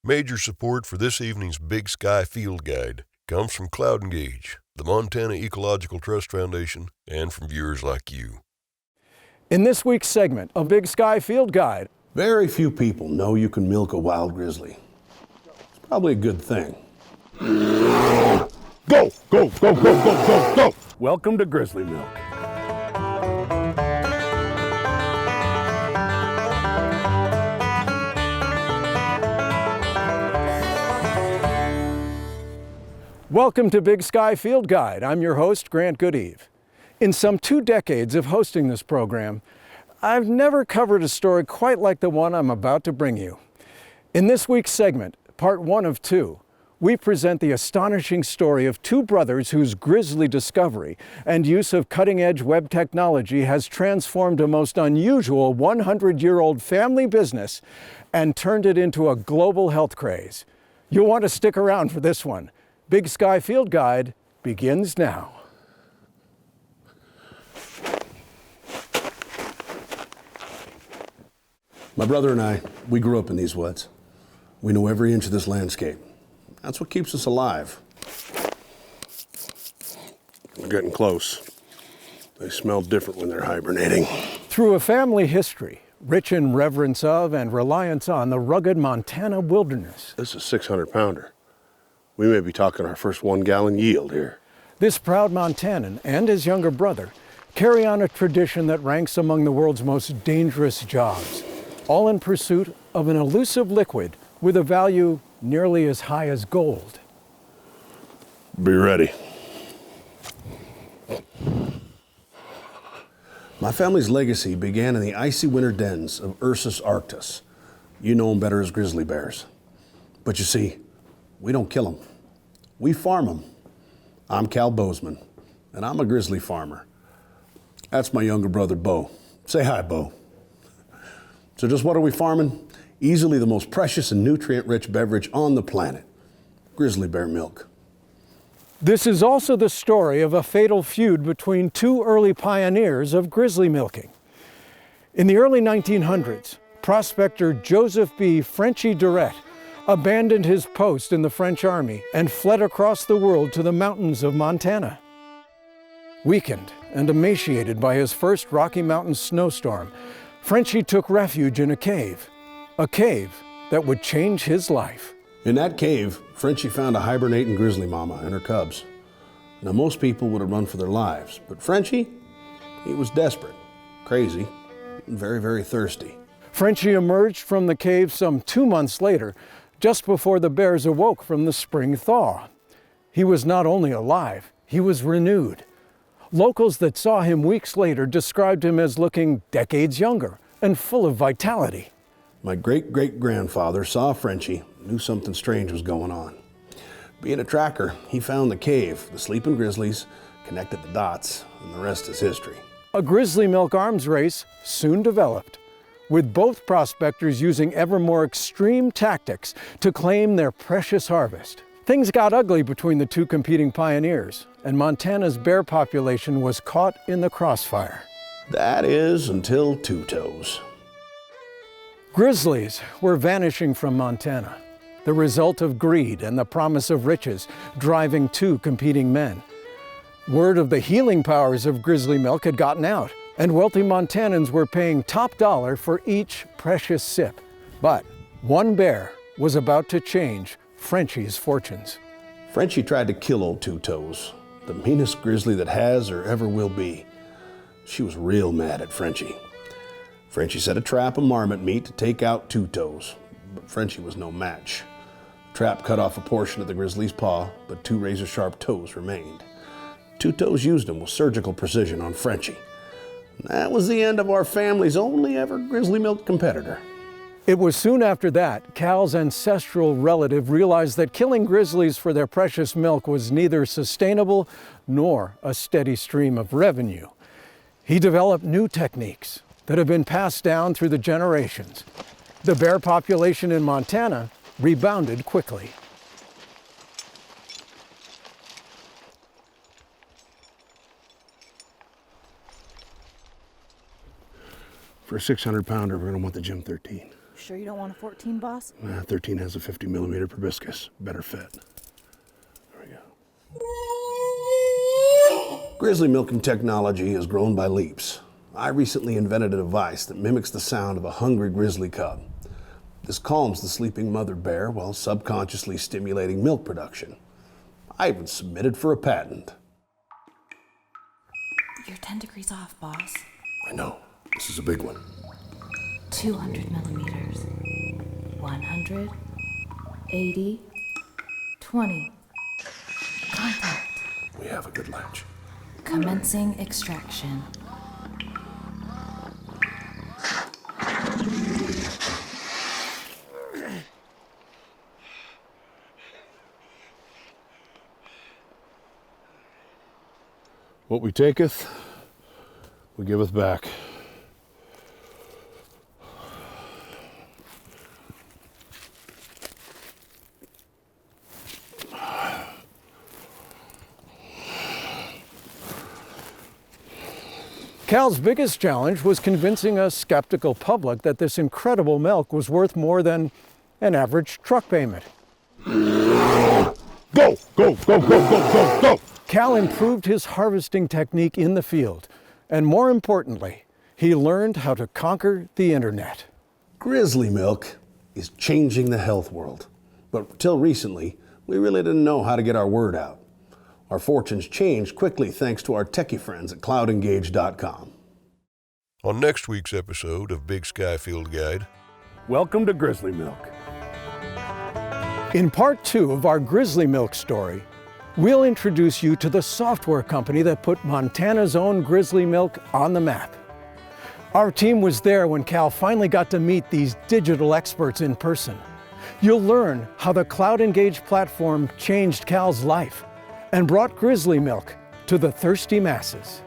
Major support for this evening's Big Sky Field Guide comes from Cloud and Gauge, the Montana Ecological Trust Foundation, and from viewers like you. In this week's segment of Big Sky Field Guide, very few people know you can milk a wild grizzly. It's probably a good thing. Go, go, go, go, go, go, go! Welcome to Grizzly Milk. welcome to Big Sky Field Guide. I'm your host, Grant Goodeve. In some 2 decades of hosting this program, I've never covered a story quite like the one I'm about to bring you. In this week's segment, part 1 of 2, we present the astonishing story of 2 brothers whose grisly discovery and use of cutting-edge web technology has transformed a most unusual 100-year-old family business and turned it into a global health craze. You'll want to stick around for this one. Big Sky Field Guide begins now. My brother and I, we grew up in these woods. We know every inch of this landscape. That's what keeps us alive. We're getting close. They smell different when they're hibernating. Through a family history, rich in reverence of and reliance on the rugged Montana wilderness. This is a 600-pounder. We may be talking our first 1-gallon yield here. This proud Montanan and his younger brother carry on a tradition that ranks among the world's most dangerous jobs, all in pursuit of an elusive liquid with a value nearly as high as gold. Be ready. My family's legacy began in the icy winter dens of Ursus arctos. You know them better as grizzly bears. But you see, we don't kill them. We farm them. I'm Cal Bozeman, and I'm a grizzly farmer. That's my younger brother, Bo. Say hi, Bo. So just what are we farming? Easily the most precious and nutrient-rich beverage on the planet, grizzly bear milk. This is also the story of a fatal feud between 2 early pioneers of grizzly milking. In the early 1900s, prospector Joseph B. "Frenchy" Durrett abandoned his post in the French army and fled across the world to the mountains of Montana. Weakened and emaciated by his first Rocky Mountain snowstorm, Frenchy took refuge in a cave that would change his life. In that cave, Frenchy found a hibernating grizzly mama and her cubs. Now, most people would have run for their lives, but Frenchy, he was desperate, crazy, and very, very thirsty. Frenchy emerged from the cave some 2 months later, just before the bears awoke from the spring thaw. He was not only alive, he was renewed. Locals that saw him weeks later described him as looking decades younger and full of vitality. My great-great-grandfather saw Frenchy, knew something strange was going on. Being a tracker, he found the cave, the sleeping grizzlies, connected the dots, and the rest is history. A grizzly milk arms race soon developed, with both prospectors using ever more extreme tactics to claim their precious harvest. Things got ugly between the 2 competing pioneers, and Montana's bear population was caught in the crossfire. That is until Two Toes. Grizzlies were vanishing from Montana, the result of greed and the promise of riches driving 2 competing men. Word of the healing powers of grizzly milk had gotten out, and wealthy Montanans were paying top dollar for each precious sip. But one bear was about to change Frenchy's fortunes. Frenchy tried to kill old Two Toes, the meanest grizzly that has or ever will be. She was real mad at Frenchy. Frenchy set a trap of marmot meat to take out Two Toes, but Frenchy was no match. The trap cut off a portion of the grizzly's paw, but 2 razor-sharp toes remained. Two Toes used them with surgical precision on Frenchy. That was the end of our family's only ever grizzly milk competitor. It was soon after that Cal's ancestral relative realized that killing grizzlies for their precious milk was neither sustainable nor a steady stream of revenue. He developed new techniques that have been passed down through the generations. The bear population in Montana rebounded quickly. For a 600-pounder, we're gonna want the Gem 13. Sure you don't want a 14, boss? 13 has a 50 millimeter proboscis. Better fit. There we go. Grizzly milking technology has grown by leaps. I recently invented a device that mimics the sound of a hungry grizzly cub. This calms the sleeping mother bear while subconsciously stimulating milk production. I even submitted for a patent. You're 10 degrees off, boss. I know. This is a big one. 200 millimeters. 100. 80. 20. Contact. We have a good latch. Commencing extraction. What we taketh, we giveth back. Cal's biggest challenge was convincing a skeptical public that this incredible milk was worth more than an average truck payment. Go, go, go, go, go, go! Cal improved his harvesting technique in the field, and more importantly, he learned how to conquer the internet. Grizzly milk is changing the health world. But till recently, we really didn't know how to get our word out. Our fortunes changed quickly thanks to our techie friends at cloudengage.com. On next week's episode of Big Sky Field Guide, Welcome to Grizzly Milk. In part 2 of our Grizzly Milk story, we'll introduce you to the software company that put Montana's own Grizzly Milk on the map. Our team was there when Cal finally got to meet these digital experts in person. You'll learn how the Cloud Engage platform changed Cal's life and brought Grizzly Milk to the thirsty masses.